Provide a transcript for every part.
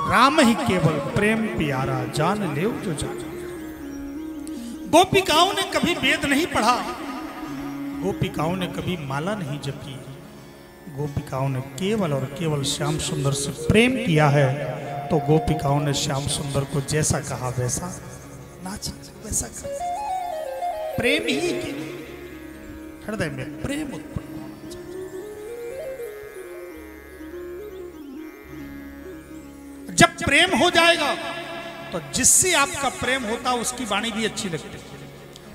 राम ही केवल प्रेम प्यारा, जान ले जो जान। गोपिकाओं ने कभी वेद नहीं पढ़ा, गोपिकाओं ने कभी माला नहीं जपी, गोपिकाओं ने केवल और केवल श्याम सुंदर से प्रेम किया है। तो गोपिकाओं ने श्याम सुंदर को जैसा कहा वैसा नाच, वैसा कर। प्रेम ही के हृदय में प्रेम उत्पन्न होना चाहिए। जब प्रेम हो जाएगा तो जिससे आपका प्रेम होता उसकी वाणी भी अच्छी लगती,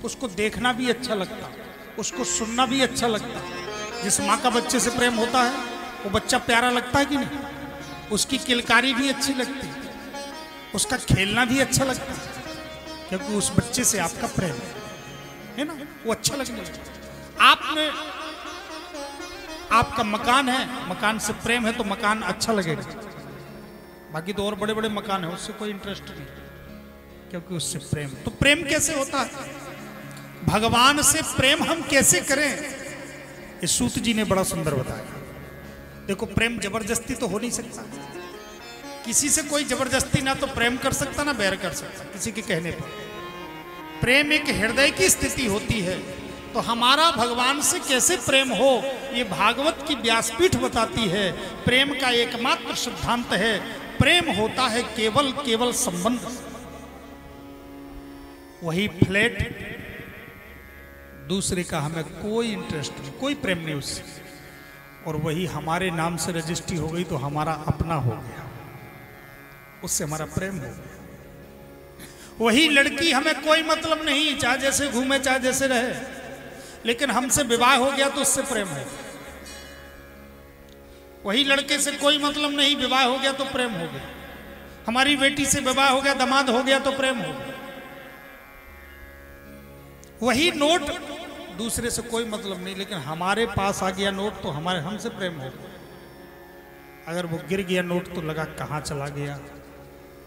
उसको देखना भी अच्छा लगता, उसको सुनना भी अच्छा लगता। जिस माँ का बच्चे से प्रेम होता है वो बच्चा प्यारा लगता है कि नहीं? उसकी किलकारी भी अच्छी लगती, उसका खेलना भी अच्छा लगता, क्योंकि उस बच्चे से आपका प्रेम है ना, वो अच्छा लगने लगता। आपने आपका मकान है, मकान से प्रेम है तो मकान अच्छा लगेगा। बाकी तो और बड़े बड़े मकान है उससे कोई इंटरेस्ट नहीं, क्योंकि उससे प्रेम। तो प्रेम कैसे होता है? भगवान से प्रेम हम कैसे करें? ये सूत जी ने बड़ा सुंदर बताया। देखो, प्रेम जबरदस्ती तो हो नहीं सकता, किसी से कोई जबरदस्ती ना तो प्रेम कर सकता ना बैर कर सकता किसी के कहने पर। प्रेम एक हृदय की स्थिति होती है। तो हमारा भगवान से कैसे प्रेम हो, ये भागवत की व्यासपीठ बताती है। प्रेम का एकमात्र सिद्धांत है, प्रेम होता है केवल केवल संबंध। वही फ्लैट, दूसरे का हमें कोई इंटरेस्ट नहीं, कोई प्रेम नहीं उससे, और वही हमारे नाम से रजिस्ट्री हो गई तो हमारा अपना हो गया, उससे हमारा प्रेम हो गया। वही लड़की, हमें कोई मतलब नहीं, चाहे जैसे घूमे चाहे जैसे रहे, लेकिन हमसे विवाह हो गया तो उससे प्रेम है। वही लड़के से कोई मतलब नहीं, विवाह हो गया तो प्रेम हो गया। हमारी बेटी से विवाह हो गया, दामाद हो गया तो प्रेम हो गया। वही नोट, दूसरे से कोई मतलब नहीं, लेकिन हमारे पास आ गया नोट तो हमारे हमसे प्रेम हो गया। अगर वो गिर गया नोट तो लगा कहाँ चला गया,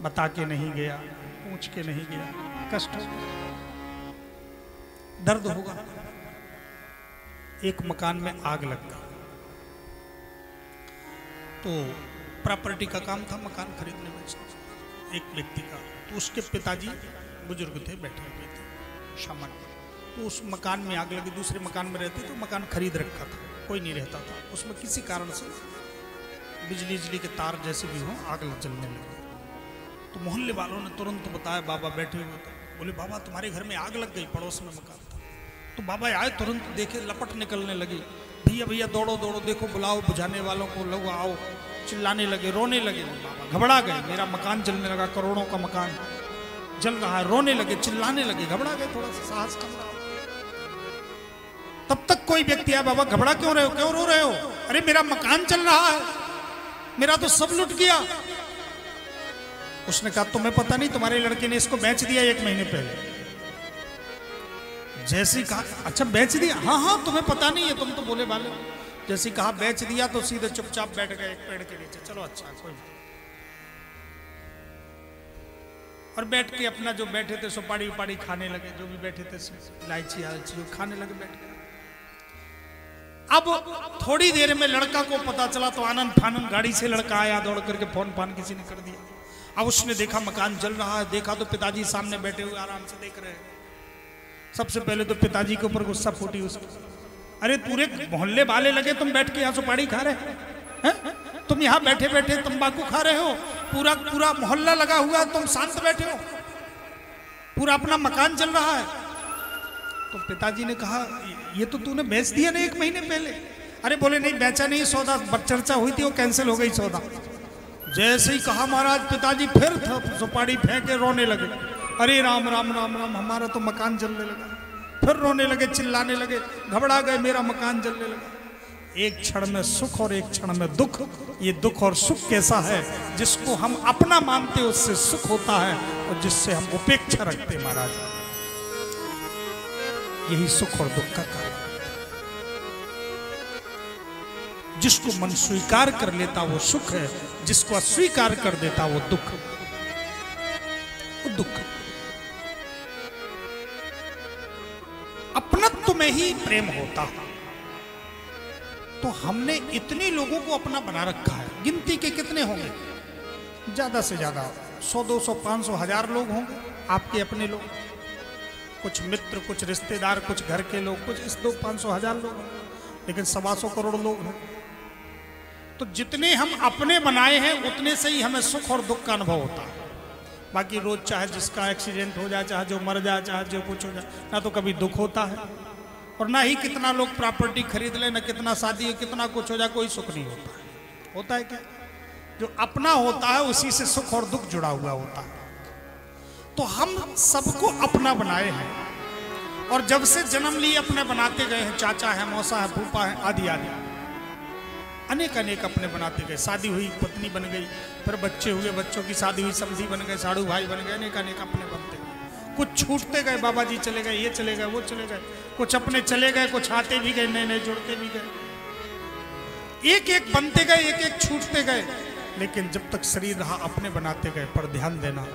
बता के नहीं गया, पूछ के नहीं गया, कष्ट होगा, दर्द होगा। एक मकान में आग लग गई तो प्रॉपर्टी का काम था, मकान खरीदने में एक व्यक्ति का। तो उसके पिताजी बुजुर्ग थे, बैठे हुए थे सामान। तो उस मकान में आग लगी, दूसरे मकान में रहते तो मकान खरीद रखा था, कोई नहीं रहता था उसमें। किसी कारण से बिजली के तार जैसे भी हों आग जलने लगी। तो मोहल्ले वालों ने तुरंत बताया, बाबा बैठे हुए थे, बोले बाबा तुम्हारे घर में आग लग गई, पड़ोस में मकान था। तो बाबा आए, तुरंत देखे, लपट निकलने लगी, भैया भैया दौड़ो दौड़ो, देखो बुलाओ बुझाने वालों को, लोग आओ। चिल्लाने लगे, रोने लगे। बाबा घबरा गए, मेरा मकान जलने लगा, करोड़ों का मकान जल रहा है। रोने लगे, चिल्लाने लगे, घबरा गए, थोड़ा सा साहस कम रहा। तब तक कोई व्यक्ति आया, बाबा घबरा क्यों रहे हो, क्यों रो रहे हो? अरे मेरा मकान चल रहा है, मेरा तो सब लुट गया। उसने कहा तुम्हें पता नहीं, तुम्हारे लड़के ने इसको बेच दिया 1 महीने पहले। जैसे ही कहा, अच्छा बेच दिया? हाँ हाँ, तुम्हें पता नहीं है, तुम तो बोले वाले हो। जैसे ही कहा बेच दिया तो सीधे चुपचाप बैठ गए एक पेड़ के नीचे। चलो अच्छा, कोई बात। और बैठ के अपना जो बैठे थे सुपारी उपाड़ी खाने लगे, जो भी बैठे थे इलायची इलायची खाने लगे बैठ के। अब थोड़ी देर में लड़का को पता चला तो आनंद फानंद गाड़ी से लड़का आया, दौड़ करके फोन फान किसी ने कर दिया। अब उसने देखा मकान जल रहा है, देखा तो पिताजी सामने बैठे हुए आराम से देख रहे हैं। सबसे पहले तो पिताजी के ऊपर गुस्सा फूटी उसकी। अरे पूरे मोहल्ले वाले लगे तुम बैठ के यहाँ सुपारी खा रहे हैं, तुम यहाँ बैठे बैठे तंबाकू खा रहे हो, पूरा पूरा मोहल्ला लगा हुआ है, तुम शांत बैठे हो, पूरा अपना मकान जल रहा है। तो पिताजी ने कहा ये तो तूने बेच दिया ना 1 महीने पहले। अरे बोले नहीं बेचा नहीं, सौदा चर्चा हुई थी वो कैंसिल हो गई सौदा। जैसे ही कहा महाराज, पिताजी फिर सुपारी फेंक के रोने लगे। अरे राम राम राम राम, हमारा तो मकान जलने लगा। फिर रोने लगे, चिल्लाने लगे, घबरा गए, मेरा मकान जलने लगा। एक क्षण में सुख और एक क्षण में दुख। ये दुख और सुख कैसा है? जिसको हम अपना मानते उससे सुख होता है, और जिससे हम उपेक्षा रखते महाराज, यही सुख और दुख का कारण। जिसको मन स्वीकार कर लेता वो सुख है, जिसको अस्वीकार कर देता वो दुख, वो दुख। अपनत्व में ही प्रेम होता है। तो हमने इतने लोगों को अपना बना रखा है, गिनती के कितने होंगे, ज़्यादा से ज़्यादा 100, 200, 500, 1000 लोग होंगे आपके अपने लोग, कुछ मित्र, कुछ रिश्तेदार, कुछ घर के लोग, कुछ इस 200, 500, 1000 लोग, लेकिन 125 करोड़ लोग हैं। तो जितने हम अपने बनाए हैं उतने से ही हमें सुख और दुख का अनुभव होता है। बाकी रोज चाहे जिसका एक्सीडेंट हो जाए, चाहे जो मर जाए, चाहे जो कुछ हो जाए, ना तो कभी दुख होता है और ना ही कितना लोग प्रॉपर्टी खरीद ले, ना कितना शादी, कितना कुछ हो जाए, कोई सुख नहीं होता है। होता है क्या? जो अपना होता है उसी से सुख और दुख जुड़ा हुआ होता है। तो हम सबको अपना बनाए हैं और जब से जन्म लिए अपने बनाते गए हैं। चाचा है, मौसा है, फूफा है, आदि आदि अनेक अनेक अपने बनाते गए। शादी हुई, पत्नी बन गई, फिर बच्चे हुए, बच्चों की शादी हुई, समधी बन गए, साड़ू भाई बन गए, अनेक अनेक अपने बनते गए। कुछ छूटते गए, बाबा जी चले गए, ये चले गए, वो चले गए, कुछ अपने चले गए, कुछ आते भी गए, नए नए जुड़ते भी गए। एक एक बनते गए, एक एक छूटते गए, लेकिन जब तक शरीर रहा अपने बनाते गए। पर ध्यान देना,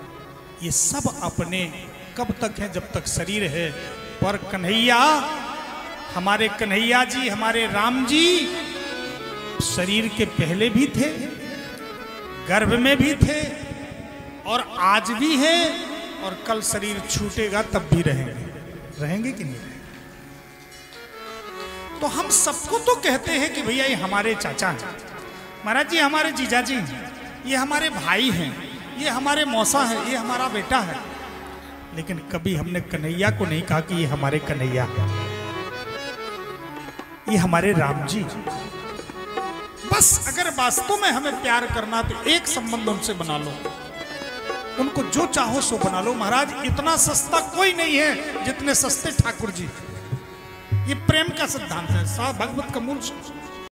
ये सब अपने कब तक है? जब तक शरीर है। पर कन्हैया, हमारे कन्हैया जी, हमारे राम जी शरीर के पहले भी थे, गर्भ में भी थे और आज भी है, और कल शरीर छूटेगा तब भी रहेंगे। रहेंगे कि नहीं रहेंगे? तो हम सबको तो कहते हैं कि भैया ये हमारे चाचा हैं, महाराज जी हमारे जीजा जी हैं, ये हमारे भाई हैं, ये हमारे मौसा है, ये हमारा बेटा है। लेकिन कभी हमने कन्हैया को नहीं कहा कि ये हमारे कन्हैया है, ये हमारे राम जी। बस अगर वास्तव में हमें प्यार करना तो एक संबंध उनसे बना लो, उनको जो चाहो सो बना लो। महाराज इतना सस्ता कोई नहीं है जितने सस्ते ठाकुर जी। ये प्रेम का सिद्धांत है, भगवत का मूल